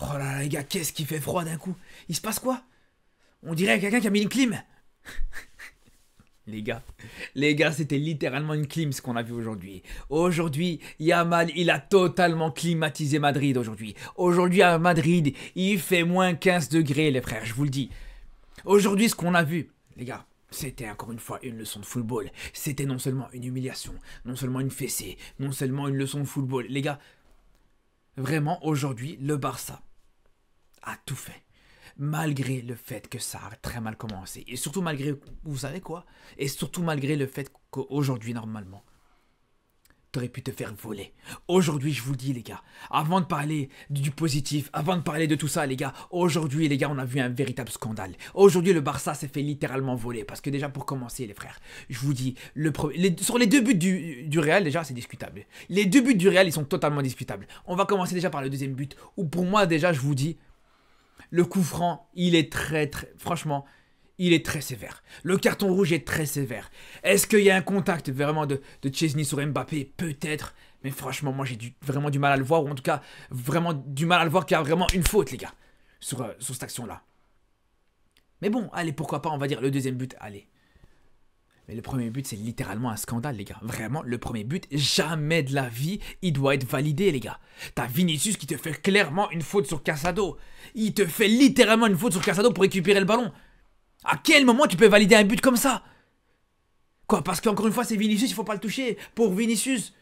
Oh là là, les gars, qu'est-ce qui fait froid d'un coup? Il se passe quoi? On dirait quelqu'un qui a mis une clim. Les gars, c'était littéralement une clim ce qu'on a vu aujourd'hui. Aujourd'hui, Yamal, il a totalement climatisé Madrid aujourd'hui. Aujourd'hui, à Madrid, il fait moins 15 degrés, les frères, je vous le dis. Aujourd'hui, ce qu'on a vu, les gars, c'était encore une fois une leçon de football. C'était non seulement une humiliation, non seulement une fessée, non seulement une leçon de football. Les gars, vraiment, aujourd'hui, le Barça a tout fait. Malgré le fait que ça a très mal commencé. Et surtout malgré, vous savez quoi? Et surtout malgré le fait qu'aujourd'hui, normalement, t'aurais pu te faire voler. Aujourd'hui, je vous le dis, les gars, avant de parler du positif, avant de parler de tout ça, les gars, aujourd'hui, les gars, on a vu un véritable scandale. Aujourd'hui, le Barça s'est fait littéralement voler. Parce que déjà, pour commencer, les frères, je vous dis, sur les deux buts du Real, déjà, c'est discutable. Les deux buts du Real, ils sont totalement discutables. On va commencer déjà par le deuxième but, où pour moi, déjà, je vous dis, le coup franc, il est franchement, il est très sévère. Le carton rouge est très sévère. Est-ce qu'il y a un contact vraiment de Chesney sur Mbappé? Peut-être. Mais franchement, moi j'ai vraiment du mal à le voir. Ou en tout cas, vraiment du mal à le voir qu'il y a vraiment une faute, les gars, sur cette action-là. Mais bon, allez, pourquoi pas, on va dire le deuxième but, allez. Mais le premier but, c'est littéralement un scandale, les gars. Vraiment, le premier but, jamais de la vie, il doit être validé, les gars. T'as Vinicius qui te fait clairement une faute sur Casado. Il te fait littéralement une faute sur Casado pour récupérer le ballon. À quel moment tu peux valider un but comme ça? Quoi, parce qu'encore une fois, c'est Vinicius, il faut pas le toucher. Pour Vinicius.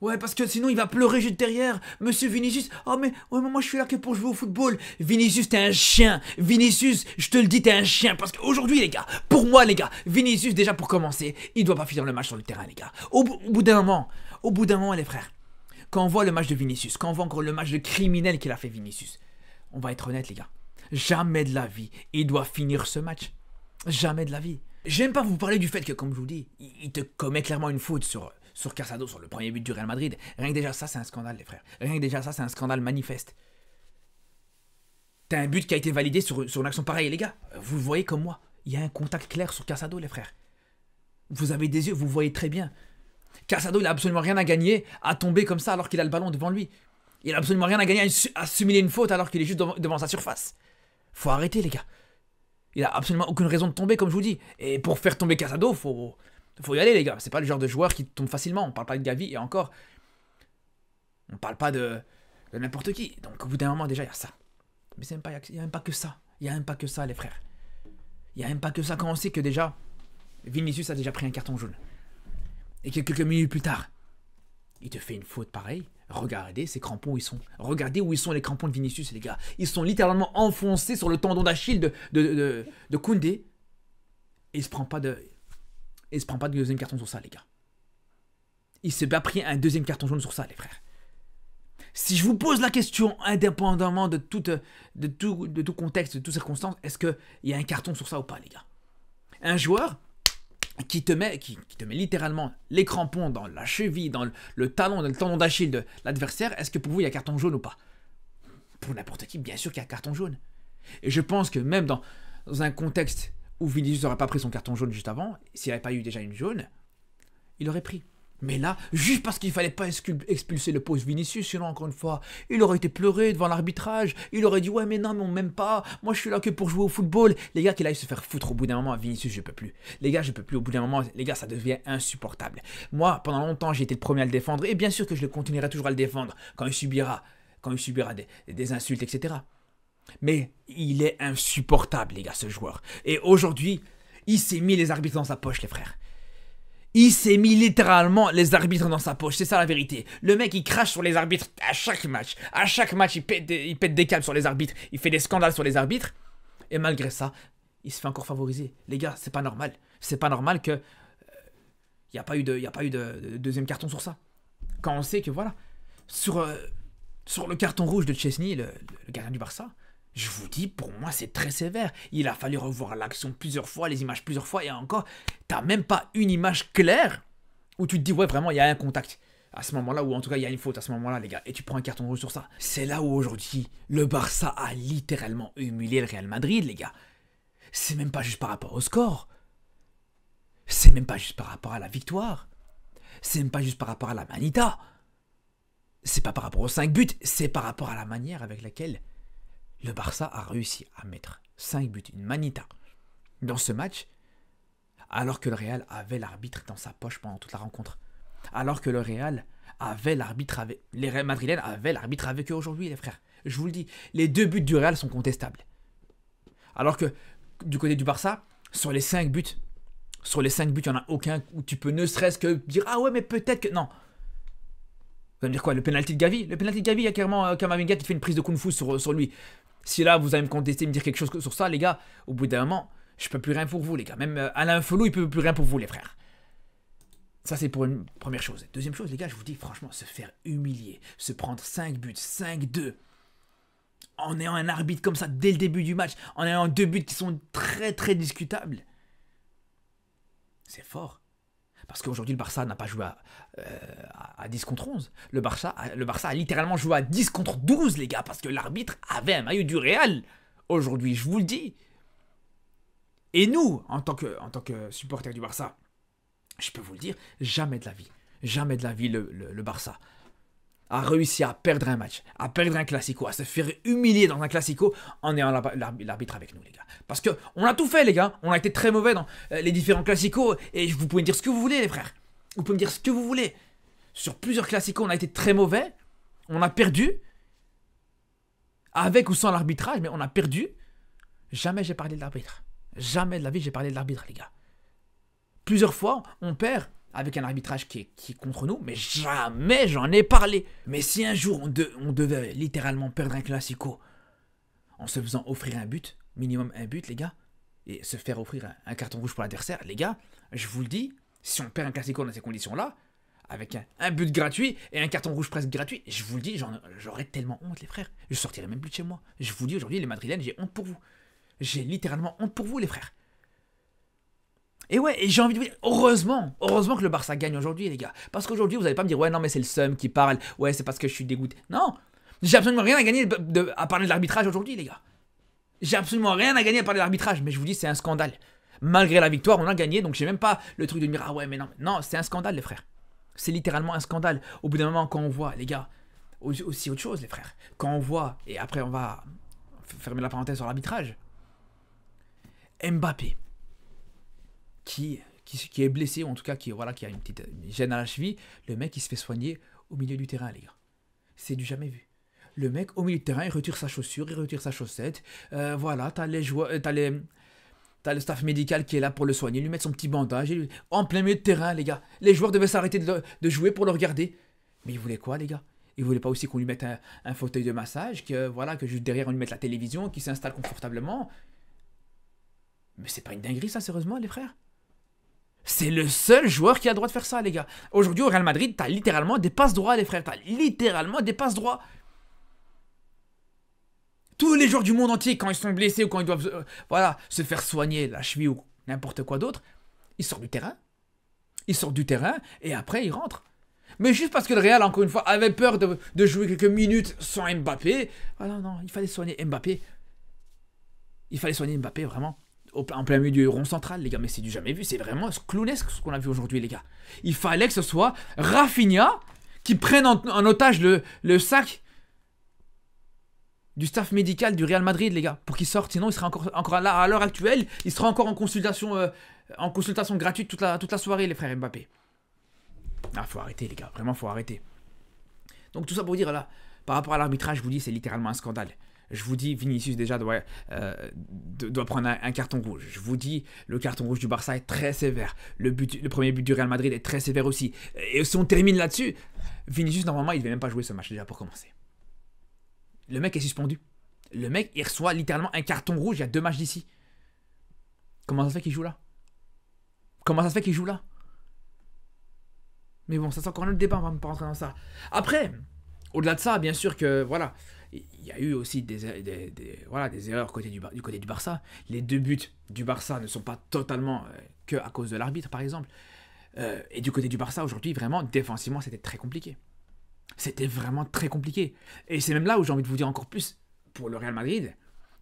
Ouais, parce que sinon il va pleurer juste derrière. Monsieur Vinicius, oh mais, ouais, mais moi je suis là que pour jouer au football. Vinicius, t'es un chien. Vinicius, je te le dis, t'es un chien. Parce qu'aujourd'hui, les gars, pour moi, les gars, Vinicius, déjà pour commencer, il doit pas finir le match sur le terrain, les gars. Au bout d'un moment, les frères, quand on voit le match de Vinicius, quand on voit encore le match de criminel qu'il a fait Vinicius, on va être honnête, les gars. Jamais de la vie, il doit finir ce match. Jamais de la vie. J'aime pas vous parler du fait que, comme je vous dis, il te commet clairement une faute sur Casado, sur le premier but du Real Madrid. Rien que déjà ça, c'est un scandale, les frères. Rien que déjà ça, c'est un scandale manifeste. T'as un but qui a été validé sur une action pareille, les gars. Vous le voyez comme moi. Il y a un contact clair sur Casado, les frères. Vous avez des yeux, vous voyez très bien. Casado, il a absolument rien à gagner à tomber comme ça alors qu'il a le ballon devant lui. Il a absolument rien à gagner à simuler une faute alors qu'il est juste devant sa surface. Faut arrêter, les gars. Il a absolument aucune raison de tomber, comme je vous dis. Et pour faire tomber Casado, faut y aller, les gars. C'est pas le genre de joueur qui tombe facilement. On parle pas de Gavi et encore, on parle pas de n'importe qui. Donc au bout d'un moment, déjà, il y a ça. Mais il n'y a même pas que ça. Il n'y a même pas que ça, les frères. Il n'y a même pas que ça quand on sait que déjà, Vinicius a déjà pris un carton jaune. Et que quelques minutes plus tard, il te fait une faute pareille. Regardez ces crampons où ils sont. Regardez où ils sont les crampons de Vinicius, les gars. Ils sont littéralement enfoncés sur le tendon d'Achille de Koundé. Et il se prend pas de deuxième carton sur ça, les gars. Il s'est pas pris un deuxième carton jaune sur ça, les frères. Si je vous pose la question, indépendamment de tout contexte, de toute circonstance, est-ce qu'il y a un carton sur ça ou pas, les gars? Un joueur qui te met littéralement les crampons dans la cheville, dans le tendon d'Achille de l'adversaire, est-ce que pour vous il y a carton jaune ou pas? Pour n'importe qui, bien sûr qu'il y a carton jaune. Et je pense que même dans un contexte où Vinicius n'aurait pas pris son carton jaune juste avant, s'il n'avait pas eu déjà une jaune, il aurait pris. Mais là, juste parce qu'il fallait pas expulser le pauvre Vinicius, sinon encore une fois, il aurait été pleuré devant l'arbitrage, il aurait dit ouais mais non mais on m'aime pas, moi je suis là que pour jouer au football. Les gars qu'il aille se faire foutre au bout d'un moment, Vinicius je peux plus. Les gars je peux plus au bout d'un moment, les gars ça devient insupportable. Moi pendant longtemps j'ai été le premier à le défendre et bien sûr que je continuerai toujours à le défendre quand il subira des insultes etc. Mais il est insupportable les gars ce joueur. Et aujourd'hui, il s'est mis les arbitres dans sa poche les frères. Il s'est mis littéralement les arbitres dans sa poche, c'est ça la vérité. Le mec il crache sur les arbitres à chaque match. À chaque match il pète des câbles sur les arbitres, il fait des scandales sur les arbitres. Et malgré ça, il se fait encore favoriser. Les gars, c'est pas normal. C'est pas normal que il n'y a pas eu de deuxième carton sur ça. Quand on sait que voilà, sur le carton rouge de Chesney, le gardien du Barça, je vous dis, pour moi, c'est très sévère. Il a fallu revoir l'action plusieurs fois, les images plusieurs fois, et encore, t'as même pas une image claire où tu te dis, ouais, vraiment, il y a un contact à ce moment-là, ou en tout cas, il y a une faute à ce moment-là, les gars, et tu prends un carton rouge sur ça. C'est là où aujourd'hui, le Barça a littéralement humilié le Real Madrid, les gars. C'est même pas juste par rapport au score. C'est même pas juste par rapport à la victoire. C'est même pas juste par rapport à la manita. c'est pas par rapport aux 5 buts, c'est par rapport à la manière avec laquelle le Barça a réussi à mettre 5 buts, une manita, dans ce match, alors que le Real avait l'arbitre dans sa poche pendant toute la rencontre. Alors que le Real avait l'arbitre avec... Les Madrilènes avaient l'arbitre avec eux aujourd'hui, les frères. Je vous le dis, les 2 buts du Real sont contestables. Alors que du côté du Barça, sur les 5 buts, il n'y en a aucun où tu peux ne serait-ce que dire « Ah ouais, mais peut-être que... » Non. Vous allez me dire quoi? Le penalty de Gavi? Le penalty de Gavi, il y a carrément Kamavinga qui fait une prise de kung-fu sur lui. Si là, vous allez me contester, me dire quelque chose sur ça, les gars, au bout d'un moment, je peux plus rien pour vous, les gars. Même Alain Folou, il peut plus rien pour vous, les frères. Ça, c'est pour une première chose. Deuxième chose, les gars, je vous dis, franchement, se faire humilier, se prendre 5 buts, 5-2, en ayant un arbitre comme ça dès le début du match, en ayant 2 buts qui sont très, très discutables, c'est fort. Parce qu'aujourd'hui, le Barça n'a pas joué à 10 contre 11. Le Barça a littéralement joué à 10 contre 12, les gars, parce que l'arbitre avait un maillot du Real. Aujourd'hui, je vous le dis. Et nous, en tant que supporters du Barça, je peux vous le dire, jamais de la vie, le Barça a réussi à perdre un match, à perdre un classico, à se faire humilier dans un classico en ayant l'arbitre avec nous, les gars. Parce que on a tout fait, les gars. On a été très mauvais dans les différents classicos. Et vous pouvez me dire ce que vous voulez, les frères. Vous pouvez me dire ce que vous voulez. Sur plusieurs classicos, on a été très mauvais. On a perdu. Avec ou sans l'arbitrage, mais on a perdu. Jamais j'ai parlé de l'arbitre. Jamais de la vie j'ai parlé de l'arbitre, les gars. Plusieurs fois, on perd avec un arbitrage qui est contre nous, mais jamais j'en ai parlé. Mais si un jour on devait littéralement perdre un classico en se faisant offrir un but, minimum un but, les gars, et se faire offrir un carton rouge pour l'adversaire, les gars, je vous le dis, si on perd un classico dans ces conditions-là, avec un but gratuit et un carton rouge presque gratuit, je vous le dis, j'aurais tellement honte, les frères. Je sortirais même plus de chez moi. Je vous le dis aujourd'hui, les Madrilènes, j'ai honte pour vous. J'ai littéralement honte pour vous, les frères. Et ouais, et j'ai envie de vous dire, heureusement que le Barça gagne aujourd'hui, les gars. Parce qu'aujourd'hui, vous n'allez pas me dire, ouais, non, mais c'est le seum qui parle, ouais, c'est parce que je suis dégoûté. Non, j'ai absolument rien à gagner à parler de l'arbitrage aujourd'hui, les gars. J'ai absolument rien à gagner à parler de l'arbitrage, mais je vous dis, c'est un scandale. Malgré la victoire, on a gagné, donc j'ai même pas le truc de me dire, ah ouais, mais non, c'est un scandale, les frères. C'est littéralement un scandale. Au bout d'un moment, quand on voit, les gars, aussi autre chose, les frères, quand on voit, et après on va fermer la parenthèse sur l'arbitrage, Mbappé, qui est blessé, ou en tout cas qui a une petite gêne à la cheville, le mec il se fait soigner au milieu du terrain, les gars. C'est du jamais vu. Le mec au milieu du terrain, il retire sa chaussure, il retire sa chaussette, voilà, t'as le staff médical qui est là pour le soigner, lui mettre son petit bandage, en plein milieu de terrain, les gars. Les joueurs devaient s'arrêter de jouer pour le regarder. Mais ils voulaient quoi, les gars? Ils voulaient pas aussi qu'on lui mette un fauteuil de massage, que juste derrière on lui mette la télévision, qu'il s'installe confortablement. Mais c'est pas une dinguerie ça, sérieusement, les frères? C'est le seul joueur qui a le droit de faire ça, les gars. Aujourd'hui, au Real Madrid, t'as littéralement des passes droits, les frères. T'as littéralement des passes droits. Tous les joueurs du monde entier, quand ils sont blessés ou quand ils doivent se faire soigner la cheville ou n'importe quoi d'autre, ils sortent du terrain. Ils sortent du terrain et après ils rentrent. Mais juste parce que le Real, encore une fois, avait peur de jouer quelques minutes sans Mbappé, voilà, non, il fallait soigner Mbappé. Il fallait soigner Mbappé, vraiment. En plein milieu du rond central, les gars, mais c'est du jamais vu. C'est vraiment clownesque ce qu'on a vu aujourd'hui, les gars. Il fallait que ce soit Rafinha qui prenne en otage le sac du staff médical du Real Madrid, les gars, pour qu'il sorte. Sinon, il serait encore là à l'heure actuelle. Il sera encore en consultation gratuite toute la soirée, les frères Mbappé. Ah, faut arrêter, les gars. Vraiment, faut arrêter. Donc, tout ça pour dire, là, par rapport à l'arbitrage, je vous dis, c'est littéralement un scandale. Je vous dis, Vinicius déjà doit prendre un carton rouge. Je vous dis, le carton rouge du Barça est très sévère. Le premier but du Real Madrid est très sévère aussi. Et si on termine là-dessus, Vinicius, normalement, il ne devait même pas jouer ce match déjà pour commencer. Le mec est suspendu. Le mec, il reçoit littéralement un carton rouge il y a 2 matchs d'ici. Comment ça se fait qu'il joue là? Mais bon, ça c'est encore un autre débat, on va pas rentrer dans ça. Après, au-delà de ça, bien sûr que, voilà, il y a eu aussi des erreurs du côté du Barça. Les 2 buts du Barça ne sont pas totalement que à cause de l'arbitre, par exemple. Et du côté du Barça, aujourd'hui, vraiment, défensivement, c'était très compliqué. C'était vraiment très compliqué. Et c'est même là où j'ai envie de vous dire encore plus, pour le Real Madrid,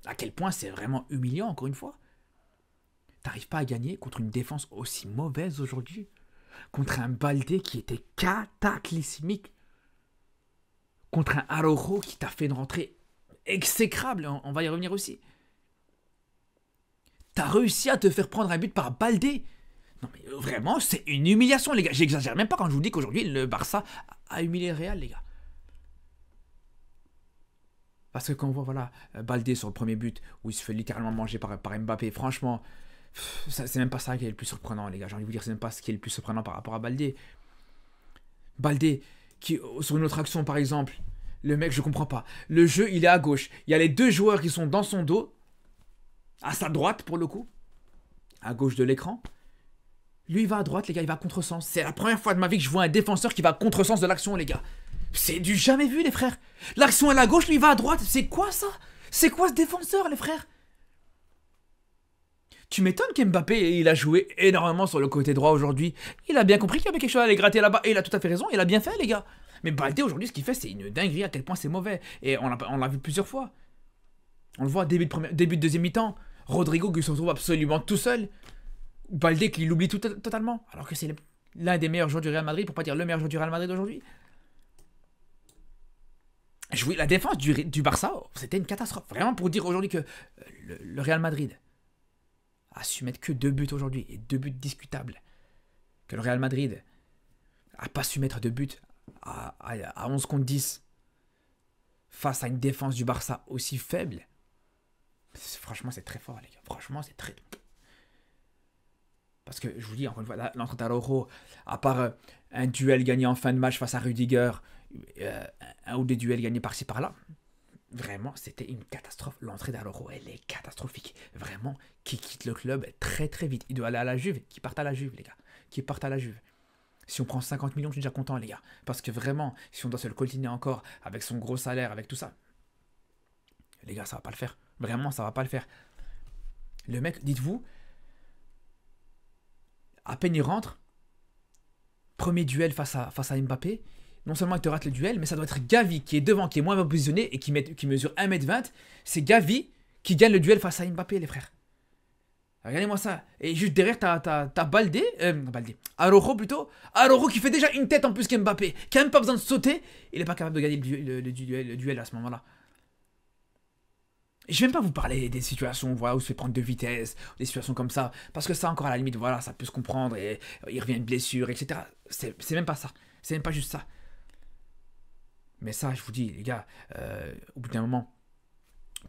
à quel point c'est vraiment humiliant, encore une fois. T'arrives pas à gagner contre une défense aussi mauvaise aujourd'hui, contre un Baldé qui était cataclysmique. contre un Araujo qui t'a fait une rentrée exécrable, on va y revenir aussi. T'as réussi à te faire prendre un but par Baldé. Non mais vraiment, c'est une humiliation les gars. J'exagère même pas quand je vous dis qu'aujourd'hui le Barça a humilié le Real les gars. Parce que quand on voit voilà, Baldé sur le premier but, où il se fait littéralement manger par Mbappé, franchement, c'est même pas ça qui est le plus surprenant les gars. J'ai envie de vous dire, c'est même pas ce qui est le plus surprenant par rapport à Baldé. Baldé, qui sur une autre action par exemple, le mec je comprends pas. Le jeu il est à gauche, il y a les deux joueurs qui sont dans son dos, à sa droite pour le coup, à gauche de l'écran. Lui il va à droite les gars, il va à contresens. C'est la première fois de ma vie que je vois un défenseur qui va à contresens de l'action les gars. C'est du jamais vu les frères. L'action est à gauche, lui il va à droite. C'est quoi ça? C'est quoi ce défenseur les frères? Tu m'étonnes qu'Mbappé il a joué énormément sur le côté droit aujourd'hui. Il a bien compris qu'il y avait quelque chose à aller gratter là-bas. Et il a tout à fait raison, il a bien fait les gars. Mais Baldé aujourd'hui ce qu'il fait c'est une dinguerie à quel point c'est mauvais. Et on l'a vu plusieurs fois. On le voit début de deuxième mi-temps. Rodrigo qui se retrouve absolument tout seul. Baldé qui l'oublie totalement. Alors que c'est l'un des meilleurs joueurs du Real Madrid, pour pas dire le meilleur joueur du Real Madrid aujourd'hui. La défense du Barça, c'était une catastrophe. Vraiment pour dire aujourd'hui que le Real Madrid a su mettre que 2 buts aujourd'hui, et 2 buts discutables. Que le Real Madrid a pas su mettre de buts à 11 contre 10 face à une défense du Barça aussi faible. Franchement, c'est très fort, les gars. Franchement, c'est très... Parce que, je vous dis, encore une fois, l'entrée d'Araujo, à part un duel gagné en fin de match face à Rudiger, un ou des duels gagnés par-ci par-là, vraiment, c'était une catastrophe. L'entrée d'Araujo, elle est catastrophique. Vraiment, qui quitte le club très très vite. Il doit aller à la Juve, qui parte à la Juve, les gars. Qui parte à la Juve. Si on prend 50 millions, je suis déjà content, les gars. Parce que vraiment, si on doit se le coltiner encore, avec son gros salaire, avec tout ça, les gars, ça va pas le faire. Vraiment, ça va pas le faire. Le mec, dites-vous, à peine il rentre, premier duel face à Mbappé, non seulement il te rate le duel, mais ça doit être Gavi qui est devant, qui est moins bien positionné et qui mesure 1m20. C'est Gavi qui gagne le duel face à Mbappé, les frères. Regardez-moi ça. Et juste derrière, t'as Baldé, Araujo plutôt. Araujo qui fait déjà une tête en plus qu'Mbappé, qui a même pas besoin de sauter. Il n'est pas capable de gagner le duel à ce moment-là. Je vais même pas vous parler des situations voilà, où il se fait prendre de vitesse, des situations comme ça, parce que ça encore à la limite, voilà, ça peut se comprendre, et il revient une blessure, etc. C'est même pas ça, c'est même pas juste ça. Mais ça, je vous dis, les gars, au bout d'un moment,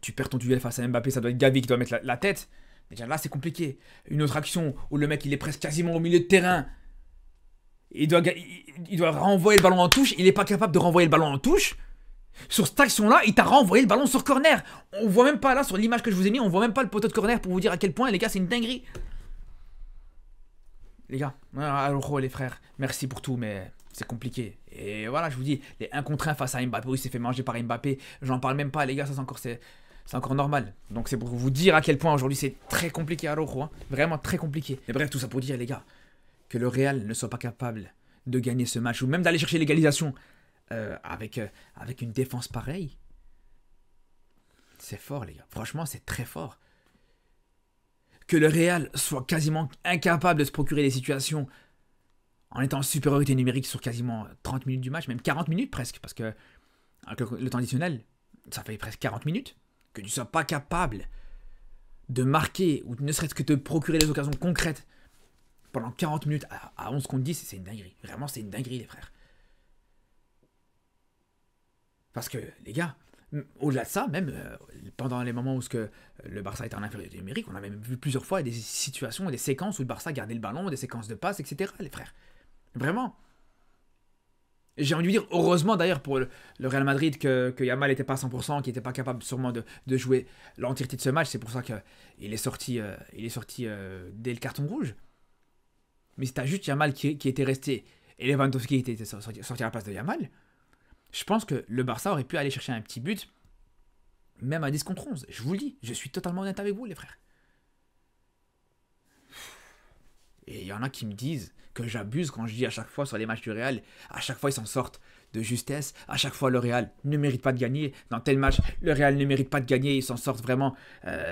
tu perds ton duel face à Mbappé, ça doit être Gavi qui doit mettre la tête. Déjà là, c'est compliqué. Une autre action où le mec, il est presque quasiment au milieu de terrain, il doit renvoyer le ballon en touche, il n'est pas capable de renvoyer le ballon en touche. Sur cette action-là, il t'a renvoyé le ballon sur corner. On voit même pas là, sur l'image que je vous ai mis, on voit même pas le poteau de corner pour vous dire à quel point, les gars, c'est une dinguerie. Les gars, alors les frères, merci pour tout, mais c'est compliqué. Et voilà, je vous dis, les 1 contre 1 face à Mbappé, oui, il s'est fait manger par Mbappé, j'en parle même pas, les gars, ça c'est encore normal. Donc c'est pour vous dire à quel point aujourd'hui c'est très compliqué à Araujo, hein, vraiment très compliqué. Et bref, tout ça pour dire, les gars, que le Real ne soit pas capable de gagner ce match, ou même d'aller chercher l'égalisation. Avec une défense pareille, c'est fort les gars, franchement c'est très fort. Que le Real soit quasiment incapable de se procurer des situations en étant en supériorité numérique sur quasiment 30 minutes du match, même 40 minutes presque, parce que avec le temps additionnel, ça fait presque 40 minutes, que tu ne sois pas capable de marquer, ou ne serait-ce que de procurer des occasions concrètes pendant 40 minutes à 11 contre 10, c'est une dinguerie, vraiment c'est une dinguerie les frères. Parce que, les gars, au-delà de ça, même pendant les moments où le Barça était en infériorité numérique, on a même vu plusieurs fois des situations, des séquences où le Barça gardait le ballon, des séquences de passes, etc. Les frères. Vraiment. J'ai envie de dire, heureusement d'ailleurs pour le Real Madrid que Yamal n'était pas à 100%, qu'il n'était pas capable sûrement de jouer l'entièreté de ce match. C'est pour ça qu'il est sorti, dès le carton rouge. Mais c'était juste Yamal qui était resté et Lewandowski qui était sorti à la place de Yamal. Je pense que le Barça aurait pu aller chercher un petit but, même à 10 contre 11. Je vous le dis, je suis totalement honnête avec vous, les frères. Et il y en a qui me disent que j'abuse quand je dis à chaque fois sur les matchs du Real, à chaque fois ils s'en sortent de justesse, à chaque fois le Real ne mérite pas de gagner. Dans tel match, le Real ne mérite pas de gagner, ils s'en sortent vraiment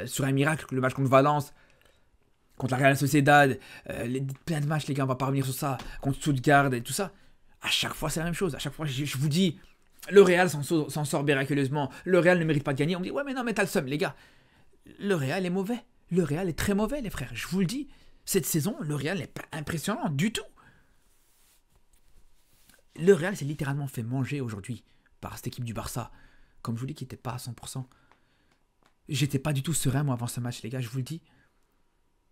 sur un miracle. Le match contre Valence, contre la Real Sociedad, plein de matchs, les gars, on va pas revenir sur ça, contre Stuttgart et tout ça. À chaque fois, c'est la même chose. À chaque fois, je vous dis, Le Real s'en sort miraculeusement. Le Real ne mérite pas de gagner. On me dit, ouais, mais non, mais t'as le seum, les gars. Le Real est mauvais. Le Real est très mauvais, les frères. Je vous le dis. Cette saison, le Real n'est pas impressionnant du tout. Le Real s'est littéralement fait manger aujourd'hui par cette équipe du Barça. Comme je vous dis, qui n'était pas à 100%. J'étais pas du tout serein, moi, avant ce match, les gars, je vous le dis.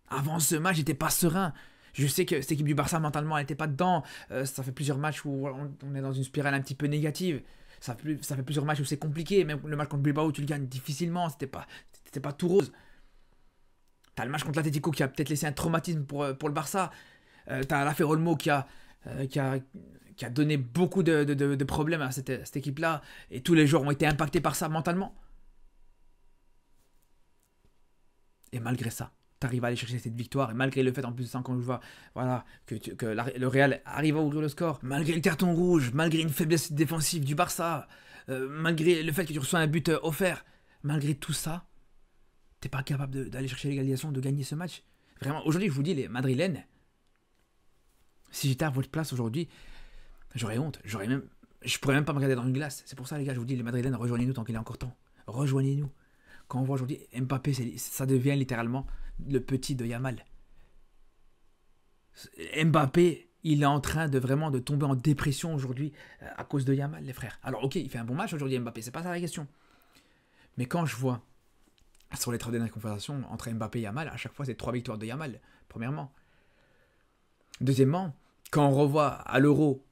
Avant ce match, j'étais pas serein. Je sais que cette équipe du Barça, mentalement, elle n'était pas dedans. Ça fait plusieurs matchs où on est dans une spirale un petit peu négative. Ça fait plusieurs matchs où c'est compliqué. Même le match contre Bilbao, tu le gagnes difficilement. C'était pas tout rose. T'as le match contre l'Atlético qui a peut-être laissé un traumatisme pour le Barça. T'as la Olmo qui a donné beaucoup de problèmes à cette équipe-là. Et tous les joueurs ont été impactés par ça mentalement. Et malgré ça, t'arrives à aller chercher cette victoire. Et malgré le fait, en plus de ça, quand je vois voilà, que le Real arrive à ouvrir le score, malgré le carton rouge, malgré une faiblesse défensive du Barça, malgré le fait que tu reçois un but offert, malgré tout ça, t'es pas capable d'aller chercher l'égalisation, de gagner ce match. Vraiment, aujourd'hui, je vous dis, les Madrilènes, si j'étais à votre place aujourd'hui, j'aurais honte. Je pourrais même pas me regarder dans une glace. C'est pour ça, les gars, je vous dis, les Madrilènes, rejoignez-nous tant qu'il est encore temps. Rejoignez-nous. Quand on voit aujourd'hui Mbappé, ça devient littéralement le petit de Yamal. Mbappé, il est en train de tomber en dépression aujourd'hui à cause de Yamal, les frères. Alors ok, il fait un bon match aujourd'hui Mbappé, c'est pas ça la question. Mais quand je vois sur les 3 dernières confrontations entre Mbappé et Yamal, à chaque fois c'est 3 victoires de Yamal, premièrement. Deuxièmement, quand on revoit à l'Euro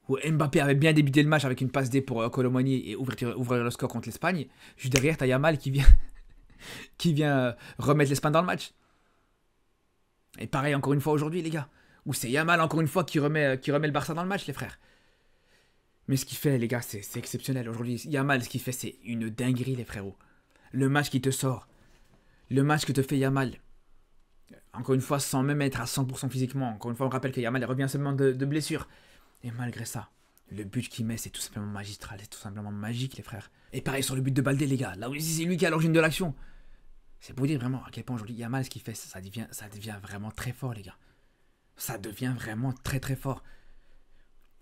où Mbappé avait bien débuté le match avec une passe D pour Colomani et ouvrir le score contre l'Espagne, juste derrière, t'as Yamal qui vient remettre l'Espagne dans le match. Et pareil encore une fois aujourd'hui, les gars, où c'est Yamal encore une fois qui remet le Barça dans le match, les frères. Mais ce qu'il fait, les gars, c'est exceptionnel. Aujourd'hui, Yamal, ce qu'il fait, c'est une dinguerie, les frérots. Le match qui te sort, le match que te fait Yamal, encore une fois, sans même être à 100% physiquement. Encore une fois, on rappelle que Yamal revient seulement de blessure. Et malgré ça, le but qu'il met, c'est tout simplement magistral, c'est tout simplement magique, les frères. Et pareil sur le but de Baldé, les gars. Là où c'est lui qui est à l'origine de l'action. C'est pour dire vraiment à quel point aujourd'hui Yamal, ce qu'il fait, ça devient vraiment très fort, les gars. Ça devient vraiment très très fort.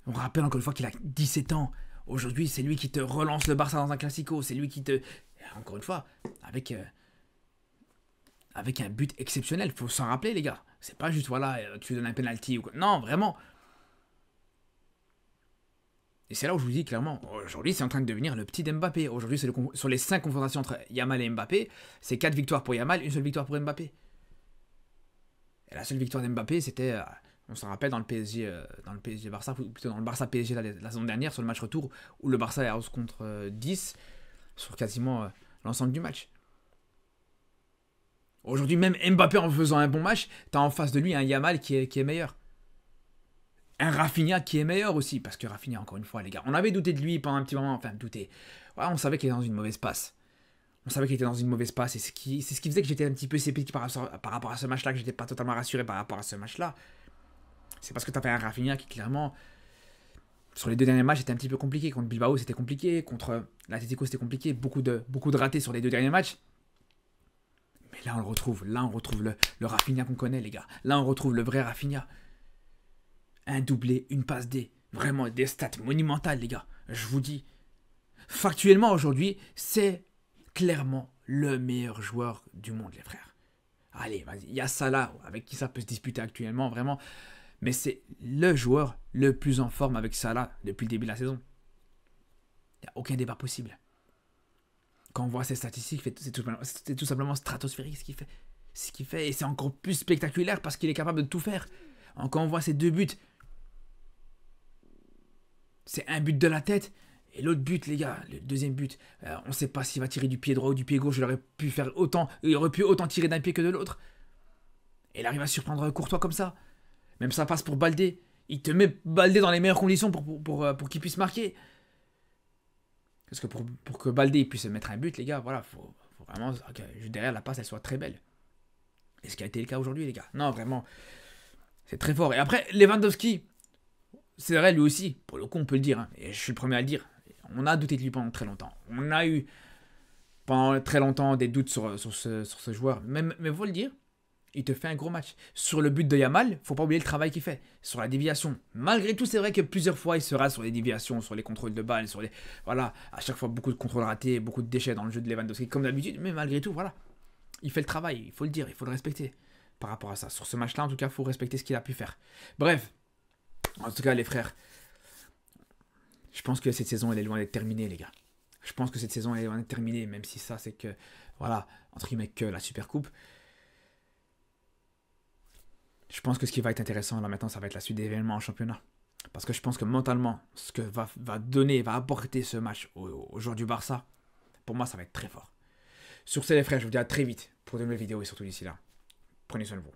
On rappelle encore une fois qu'il a 17 ans. Aujourd'hui, c'est lui qui te relance le Barça dans un classico. C'est lui qui te... Encore une fois, avec un but exceptionnel. Faut s'en rappeler, les gars. C'est pas juste, voilà, tu donnes un penalty ou quoi. Non, vraiment. Et c'est là où je vous dis clairement, aujourd'hui c'est en train de devenir le petit Mbappé. Aujourd'hui, sur les 5 confrontations entre Yamal et Mbappé, c'est 4 victoires pour Yamal, une seule victoire pour Mbappé. Et la seule victoire d'Mbappé, c'était, on s'en rappelle, dans le PSG Barça, ou plutôt dans le Barça PSG la saison dernière, sur le match retour, où le Barça est à 11 contre 10, sur quasiment l'ensemble du match. Aujourd'hui, même Mbappé en faisant un bon match, t'as en face de lui un Yamal qui est meilleur. Un Rafinha qui est meilleur aussi, parce que Rafinha, encore une fois, les gars, on avait douté de lui pendant un petit moment, enfin, douté. Ouais, on savait qu'il était dans une mauvaise passe. On savait qu'il était dans une mauvaise passe, et c'est ce qui faisait que j'étais un petit peu sceptique par rapport à ce match-là, que j'étais pas totalement rassuré par rapport à ce match-là. C'est parce que t'avais un Rafinha qui, clairement, sur les 2 derniers matchs, c'était un petit peu compliqué. Contre Bilbao, c'était compliqué. Contre l'Atlético, c'était compliqué. Beaucoup de ratés sur les 2 derniers matchs. Mais là, on le retrouve. Là, on retrouve le Rafinha qu'on connaît, les gars. Là, on retrouve le vrai Rafinha. Un doublé, une passe D. Vraiment des stats monumentales, les gars. Je vous dis. Factuellement, aujourd'hui, c'est clairement le meilleur joueur du monde, les frères. Allez, vas-y. Il y a Salah, avec qui ça peut se disputer actuellement, vraiment. Mais c'est le joueur le plus en forme avec Salah depuis le début de la saison. Il n'y a aucun débat possible. Quand on voit ses statistiques, c'est tout simplement stratosphérique ce qu'il fait. Ce qu'il fait, et c'est encore plus spectaculaire parce qu'il est capable de tout faire. Quand on voit ses 2 buts, c'est un but de la tête et l'autre but, les gars, le deuxième but, on ne sait pas s'il va tirer du pied droit ou du pied gauche. Il aurait pu autant tirer d'un pied que de l'autre. Et il arrive à surprendre Courtois comme ça. Même ça passe pour Baldé. Il te met Baldé dans les meilleures conditions pour qu'il puisse marquer. Parce que pour que Baldé puisse mettre un but, les gars, voilà, faut vraiment que derrière la passe, elle soit très belle. Et ce qui a été le cas aujourd'hui, les gars. Non, vraiment, c'est très fort. Et après, Lewandowski, c'est vrai, lui aussi, pour le coup, on peut le dire, hein, et je suis le premier à le dire. On a douté de lui pendant très longtemps. On a eu pendant très longtemps des doutes sur ce joueur. Mais faut le dire, Il te fait un gros match. Sur le but de Yamal, faut pas oublier le travail qu'il fait. Sur la déviation. Malgré tout, c'est vrai que plusieurs fois, il sera sur les déviations, sur les contrôles de balles, sur les... Voilà, à chaque fois, beaucoup de contrôles ratés, beaucoup de déchets dans le jeu de Lewandowski, comme d'habitude. Mais malgré tout, voilà. Il fait le travail, il faut le dire, il faut le respecter. Par rapport à ça. Sur ce match-là, en tout cas, il faut respecter ce qu'il a pu faire. Bref. En tout cas, les frères, je pense que cette saison, elle est loin d'être terminée, les gars. Je pense que cette saison, elle est loin d'être terminée, même si ça, c'est que... Voilà, entre guillemets, que la Supercoupe. Je pense que ce qui va être intéressant là maintenant, ça va être la suite des événements en championnat. Parce que je pense que mentalement, ce que va donner, va apporter ce match au joueurs du Barça, pour moi, ça va être très fort. Sur ce, les frères, je vous dis à très vite pour de nouvelles vidéos et surtout d'ici là, prenez soin de vous.